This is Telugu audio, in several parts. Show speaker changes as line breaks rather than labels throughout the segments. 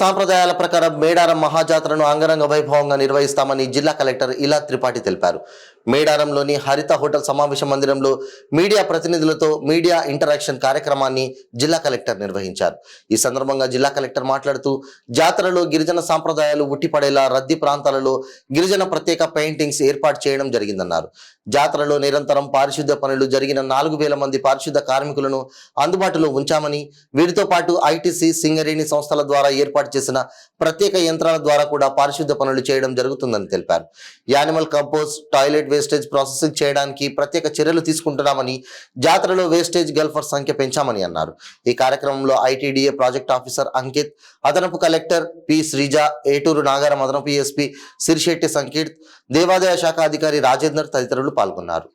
సాంప్రదాయాల ప్రకారం మేడారం మహాజాతరను అంగరంగ వైభవంగా నిర్వహిస్తామని జిల్లా కలెక్టర్ ఇలా త్రిపాఠి తెలిపారు. మేడారంలోని హరిత హోటల్ సమావేశ మందిరంలో మీడియా ప్రతినిధులతో మీడియా ఇంటరాక్షన్ కార్యక్రమాన్ని జిల్లా కలెక్టర్ నిర్వహించారు. ఈ సందర్భంగా జిల్లా కలెక్టర్ మాట్లాడుతూ జాతరలో గిరిజన సాంప్రదాయాలు ఉట్టిపడేలా రద్దీ ప్రాంతాలలో గిరిజన ప్రత్యేక పెయింటింగ్స్ ఏర్పాటు చేయడం జరిగిందన్నారు. జాతరలో నిరంతరం పారిశుద్ధ్య పనులు జరిగిన 4,000 మంది పారిశుద్ధ్య కార్మికులను అందుబాటులో ఉంచామని, వీరితో పాటు ఐటీసీ, సింగరేణి సంస్థల ద్వారా ఏర్పాటు చేసిన ప్రత్యేక యంత్రాల ద్వారా కూడా పారిశుద్ధ్య పనులు చేయడం జరుగుతుందని తెలిపారు. Animal compost, toilet wastage processing చేయడానికి ప్రత్యేక చర్యలు తీసుకుంటున్నామని, జాతరలో వేస్టేజ్ గల్ఫర్ సంఖ్య పెంచామని అన్నారు. ఈ కార్యక్రమంలో ఐటీడీఏ ప్రాజెక్ట్ ఆఫీసర్ అంకిత్, అదనపు కలెక్టర్ పి శ్రీజ, ఏటూరు నాగారం అదనపు ఎస్పీ సిరిశెట్టి సంకీర్త్, దేవాదాయ శాఖ అధికారి రాజేందర్ తదితరులు పాల్గొన్నారు.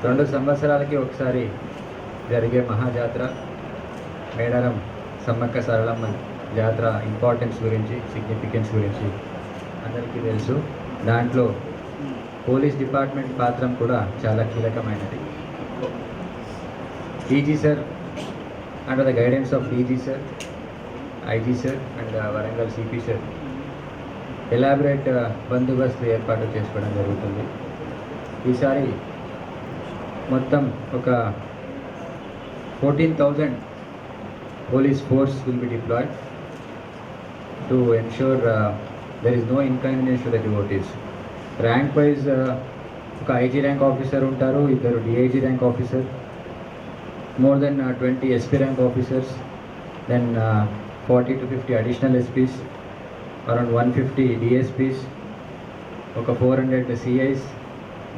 2 సంవత్సరాలకి ఒకసారి జరిగే మహాజాతర మేడారం సమ్మక్క సారలమ్మ జాతర ఇంపార్టెన్స్ గురించి, సిగ్నిఫికెన్స్ గురించి అందరికీ తెలుసు. దాంట్లో పోలీస్ డిపార్ట్మెంట్ పాత్ర కూడా చాలా కీలకమైనది. DG sir, under the guidance of DG sir, IG sir and Warangal CP sir elaborate బందోబస్తు ఏర్పాటు చేసుకోవడం జరుగుతుంది. ఈసారి మొత్తం ఒక 14,000 police force will be deployed to ensure there is no inconvenience to the devotees. Rank wise ఒక ఐజీ ర్యాంక్ ఆఫీసర్ ఉంటారు, 2 DIG rank officer, more than 20 SP rank officers, then 40 to 50 additional SPs, around 150 DSPs, ఒక 400 సిఐస్,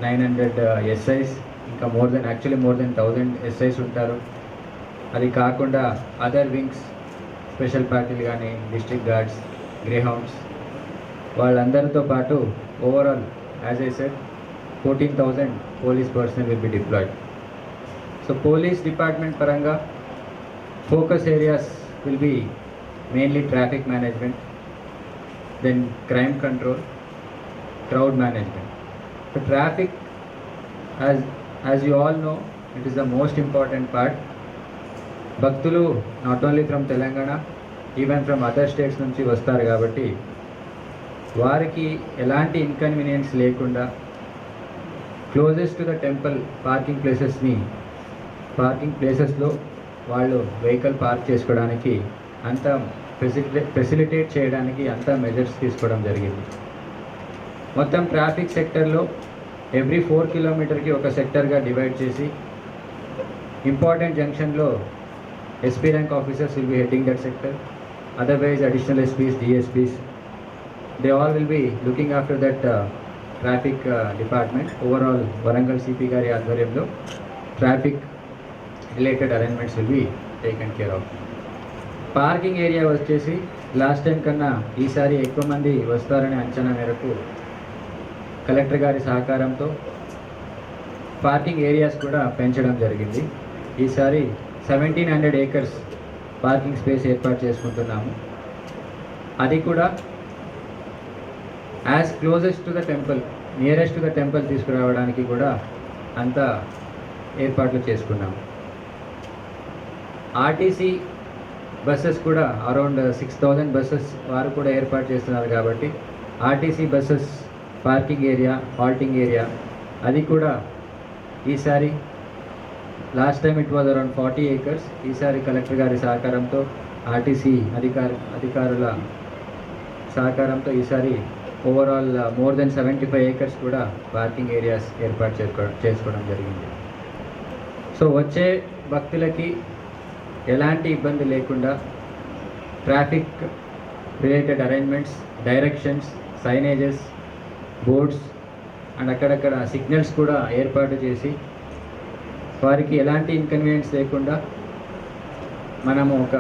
900 ఎస్ఐస్, ఇంకా మోర్ దెన్ 1,000 ఎస్ఐస్ ఉంటారు. అది కాకుండా అదర్ వింగ్స్, స్పెషల్ పార్టీలు కానీ, డిస్ట్రిక్ట్ గార్డ్స్, గ్రే హౌండ్స్, వాళ్ళందరితో పాటు overall as I said 14,000 police personnel will be deployed. So police department పరంగా focus areas will be mainly traffic management, then crime control, crowd management. So traffic, as you all know, it is the most important part. భక్తులు not only from Telangana, even from other states నుంచి వస్తారు కాబట్టి వారికి ఎలాంటి ఇన్కన్వీనియన్స్ లేకుండా closest to the temple parking ప్లేసెస్లో వాళ్ళు వెహికల్ పార్క్ చేసుకోవడానికి అంత ఫెసిలిటేట్ చేయడానికి అంతా మెజర్స్ తీసుకోవడం జరిగింది. మొత్తం ట్రాఫిక్ సెక్టర్లో ఎవ్రీ 4 కిలోమీటర్కి ఒక సెక్టర్గా డివైడ్ చేసి ఇంపార్టెంట్ జంక్షన్లో SP rank officers will be heading that sector, otherwise additional SP's, DSPs, they all will be looking after that traffic department. Overall Warangal CP గారి ఆధ్వర్యంలో traffic related arrangements will be taken care of. Parking area వచ్చేసి లాస్ట్ టైం కన్నా ఈసారి ఎక్కువ మంది వస్తారనే అంచనా మేరకు కలెక్టర్ గారి సహకారంతో పార్కింగ్ ఏరియాస్ కూడా పెంచడం జరిగింది. ఈసారి 1,700 acres పార్కింగ్ స్పేస్ ఏర్పాటు చేసుకుంటున్నాము. అది కూడా as closest to the temple, nearest to the temple తీసుకురావడానికి కూడా అంతా ఏర్పాట్లు చేసుకున్నాము. ఆర్టీసీ బస్సెస్ కూడా అరౌండ్ 6,000 బస్సెస్ వారు కూడా ఏర్పాటు చేస్తున్నారు కాబట్టి RTC buses parking area, halting area అది కూడా ఈసారి, last time it was around 40 acres, ఈసారి కలెక్టర్ గారి సహకారంతో, ఆర్టీసీ అధికారుల సహకారంతో ఈసారి ఓవరాల్ మోర్ దెన్ 75 acres కూడా పార్కింగ్ ఏరియాస్ ఏర్పాటు చేసుకోవడం జరిగింది. సో వచ్చే భక్తులకి ఎలాంటి ఇబ్బంది లేకుండా traffic related arrangements, directions, signages, boards and అక్కడక్కడ సిగ్నల్స్ కూడా ఏర్పాటు చేసి వారికి ఎలాంటి ఇన్కన్వీనియన్స్ లేకుండా మనము ఒక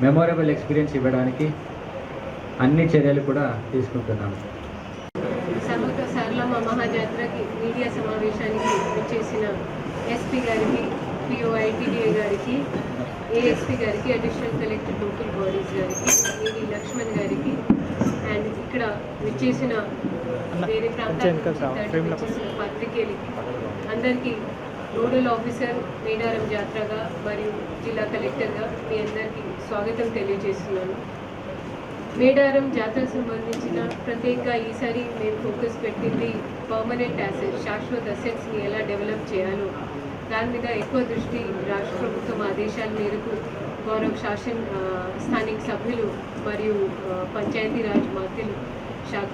మెమొరబుల్ ఎక్స్పీరియన్స్ ఇవ్వడానికి అన్ని చర్యలు కూడా తీసుకుంటున్నాము.
సమ్మక్క సారలమ్మ మహాజాతరకి మీడియా సమావేశానికి వచ్చేసిన ఎస్పీ గారికి, పిఓ ఐటీడీఏ గారికి, ఏఎస్పీ గారికి, అడిషనల్ కలెక్టర్ లోకల్ బాడీస్ గారికి, ఏడీ లక్ష్మణ్ గారికి అండ్ ఇక్కడ వచ్చేసిన వేరే ప్రాంతాలకు పత్రికేలకి అందరికీ నోడల్ ఆఫీసర్ మేడారం జాతరగా మరియు జిల్లా కలెక్టర్గా మీ అందరికీ స్వాగతం తెలియజేస్తున్నాను. మేడారం జాతర సంబంధించిన ప్రత్యేక ఈసారి మేము ఫోకస్ పెట్టింది పర్మనెంట్ అసెట్స్, శాశ్వత అసెట్స్ని ఎలా డెవలప్ చేయాలో దాని మీద ఎక్కువ దృష్టి రాష్ట్ర ప్రభుత్వం ఆదేశాల మేరకు గౌరవ స్థానిక సభ్యులు మరియు పంచాయతీరాజ్ మంత్రులు శాఖ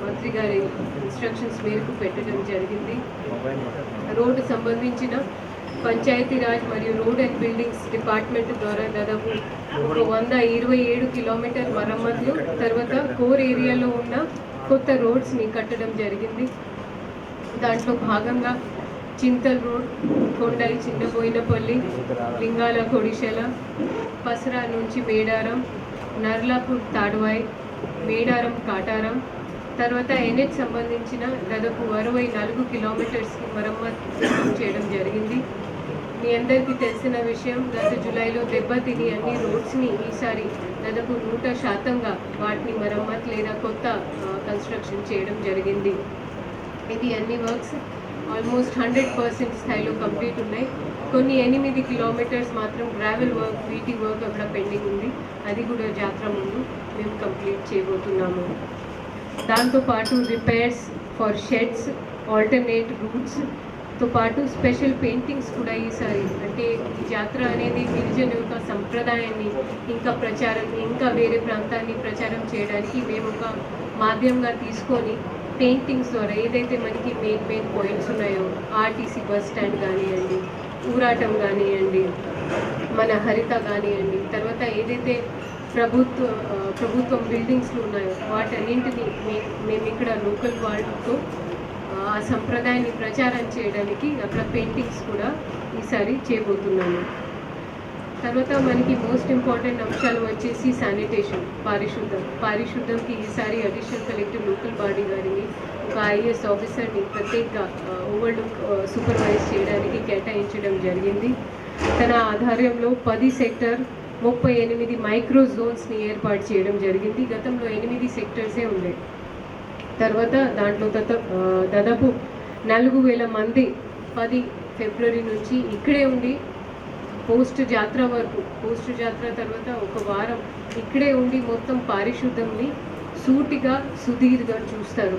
మంత్రి గారి ఇన్స్ట్రక్షన్స్ మేరకు పెట్టడం జరిగింది. రోడ్డు సంబంధించిన పంచాయతీరాజ్ మరియు రోడ్ అండ్ బిల్డింగ్స్ డిపార్ట్మెంట్ ద్వారా దాదాపు ఒక 127 కిలోమీటర్ మరమ్మతులు, తర్వాత కోర్ ఏరియాలో ఉన్న కొత్త రోడ్స్ని కట్టడం జరిగింది. దాంట్లో భాగంగా చింతల్ రోడ్, కొండై చిన్నబోయినపల్లి, లింగాల కొడిశెల, పసరా నుంచి మేడారం, నర్లాపూర్ తాడ్వాయ్, మేడారం కాటారం, తర్వాత ఎన్హెచ్ సంబంధించిన దాదాపు 64 కిలోమీటర్స్కి మరమ్మతు చేయడం జరిగింది. మీ అందరికీ తెలిసిన విషయం, గత జూలైలో దెబ్బతిని అన్ని రోడ్స్ని ఈసారి దాదాపు 100% వాటిని మరమ్మతు లేదా కొత్త కన్స్ట్రక్షన్ చేయడం జరిగింది. ఇది అన్ని వర్క్స్ ఆల్మోస్ట్ 100% స్థాయిలో కంప్లీట్ ఉన్నాయి. కొన్ని 8 కిలోమీటర్స్ మాత్రం గ్రావెల్ వర్క్, వీటి వర్క్ అక్కడ పెండింగ్ ఉంది. అది కూడా జాతర ముందు మేము కంప్లీట్ చేయబోతున్నాము. దాంతోపాటు రిపేర్స్ ఫర్ షెడ్స్, ఆల్టర్నేట్ రూట్స్తో పాటు స్పెషల్ పెయింటింగ్స్ కూడా ఈసారి, అంటే ఈ జాతర అనేది గిరిజన యొక్క సంప్రదాయాన్ని ఇంకా వేరే ప్రాంతాన్ని ప్రచారం చేయడానికి మేము ఒక మాధ్యమంగా తీసుకొని పెయింటింగ్స్ ద్వారా ఏదైతే మనకి మెయిన్ పాయింట్స్ ఉన్నాయో, ఆర్టీసీ బస్ స్టాండ్ కానివ్వండి, ఊరాటం కానివ్వండి, మన హరిత కానివ్వండి, తర్వాత ఏదైతే ప్రభుత్వం బిల్డింగ్స్లు ఉన్నాయో వాటన్నింటినీ మేము ఇక్కడ లోకల్ వాళ్ళతో ఆ సంప్రదాయాన్ని ప్రచారం చేయడానికి అక్కడ పెయింటింగ్స్ కూడా ఈసారి చేయబోతున్నాము. తర్వాత మనకి మోస్ట్ ఇంపార్టెంట్ అంశాలు వచ్చేసి శానిటేషన్, పారిశుద్ధంకి ఈసారి అడిషనల్ కలెక్టర్ లోకల్ బాడీ గారిని ఒక ఐఏఎస్ ఆఫీసర్ని ప్రత్యేకంగా ఓవర్లుక్ సూపర్వైజ్ చేయడానికి కేటాయించడం జరిగింది. తన ఆధ్వర్యంలో 10 సెక్టర్ 38 మైక్రో జోన్స్ని ఏర్పాటు చేయడం జరిగింది. గతంలో 8 సెక్టర్సే ఉండే. తర్వాత దాంట్లో దాదాపు 4,000 మంది 10 ఫిబ్రవరి నుంచి ఇక్కడే ఉండి పోస్ట్ జాతర తర్వాత ఒక వారం ఇక్కడే ఉండి మొత్తం పారిశుద్ధంని సూటిగా సుదీర్ఘంగా చూస్తారు.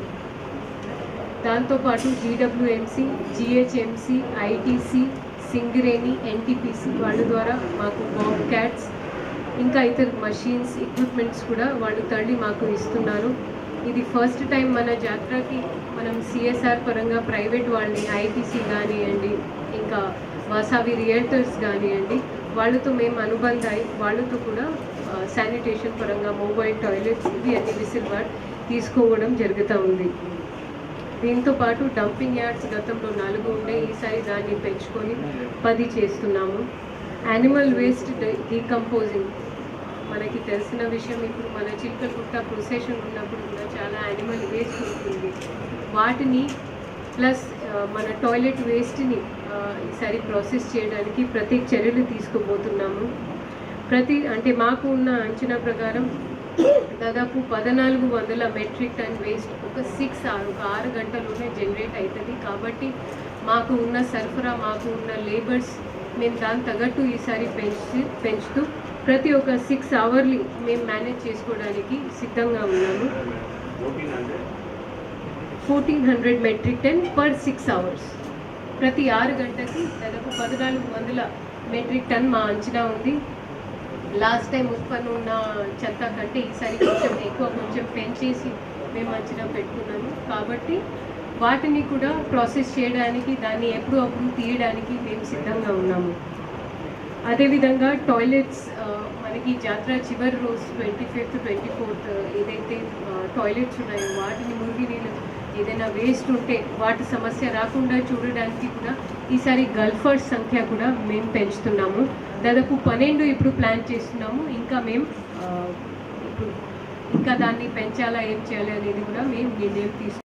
దాంతోపాటు GWMC, GHMC, ITC, Singareni, NTPC వాళ్ళ ద్వారా మాకు బాంబ్ క్యాట్స్ ఇంకా ఇతర మషీన్స్, ఎక్విప్మెంట్స్ కూడా వాళ్ళు తల్లి మాకు ఇస్తున్నారు. ఇది ఫస్ట్ టైం మన జాతరకి మనం సిఎస్ఆర్ పరంగా ప్రైవేట్ వాళ్ళని, ఐటీసీ కానివ్వండి, ఇంకా వాసావి రియల్టర్స్ కానివ్వండి, వాళ్ళతో మేము అనుబంధాయి వాళ్ళతో కూడా శానిటేషన్ పరంగా మొబైల్ టాయిలెట్స్ ఇవి అన్ని విసిల్బాట్ తీసుకోవడం జరుగుతూ ఉంది. దీంతో పాటు డంపింగ్ యార్డ్స్ గతంలో 4 ఉండే, ఈసారి దాన్ని పెంచుకొని 10 చేస్తున్నాము. యానిమల్ వేస్ట్ డీకంపోజింగ్, మనకి తెలిసిన విషయం, ఇప్పుడు మన చిలకలగుట్ట ప్రొసెషన్ ఉన్నప్పుడు కూడా చాలా యానిమల్ వేస్ట్ ఉంటుంది. వాటిని ప్లస్ మన టాయిలెట్ వేస్ట్ని ఈసారి ప్రాసెస్ చేయడానికి ప్రత్యేక చర్యలు తీసుకోబోతున్నాము. అంటే మాకు ఉన్న అంచనా ప్రకారం దాదాపు 1400 మెట్రిక్ టన్ వేస్ట్ ఒక 6 గంటల్లోనే జనరేట్ అవుతుంది. కాబట్టి మాకు ఉన్న సరఫరా, మాకు ఉన్న లేబర్స్ మేము దాని తగ్గట్టు ఈసారి పెంచుతూ ప్రతి ఒక్క 6 అవర్లీ మేము మేనేజ్ చేసుకోవడానికి సిద్ధంగా ఉన్నాము. 1400 మెట్రిక్ టన్ పర్ 6 అవర్స్, ప్రతి 6 గంటకి దాదాపు 1400 మెట్రిక్ టన్ మా అంచనా ఉంది. లాస్ట్ టైం ఉత్పన్న ఉన్న చెత్త కంటే ఈసారి కొంచెం పెంచేసి మేము అంచనా పెట్టుకున్నాము. కాబట్టి వాటిని కూడా ప్రాసెస్ చేయడానికి, దాన్ని ఎప్పుడు తీయడానికి మేము సిద్ధంగా ఉన్నాము. అదేవిధంగా టాయిలెట్స్, మనకి జాతర చివరి రోజు 25th, 24th ఏదైతే టాయిలెట్స్ ఉన్నాయో వాటిని మురికి నీళ్ళు ఏదైనా వేస్ట్ ఉంటే వాటి సమస్య రాకుండా చూడడానికి కూడా ఈసారి గల్ఫర్స్ సంఖ్య కూడా మేము పెంచుతున్నాము. దాదాపు 12 ఇప్పుడు ప్లాన్ చేస్తున్నాము. ఇంకా దాన్ని పెంచాలా, ఏం చేయాలి అనేది కూడా మేము నిర్ణయం తీసుకుంటాము.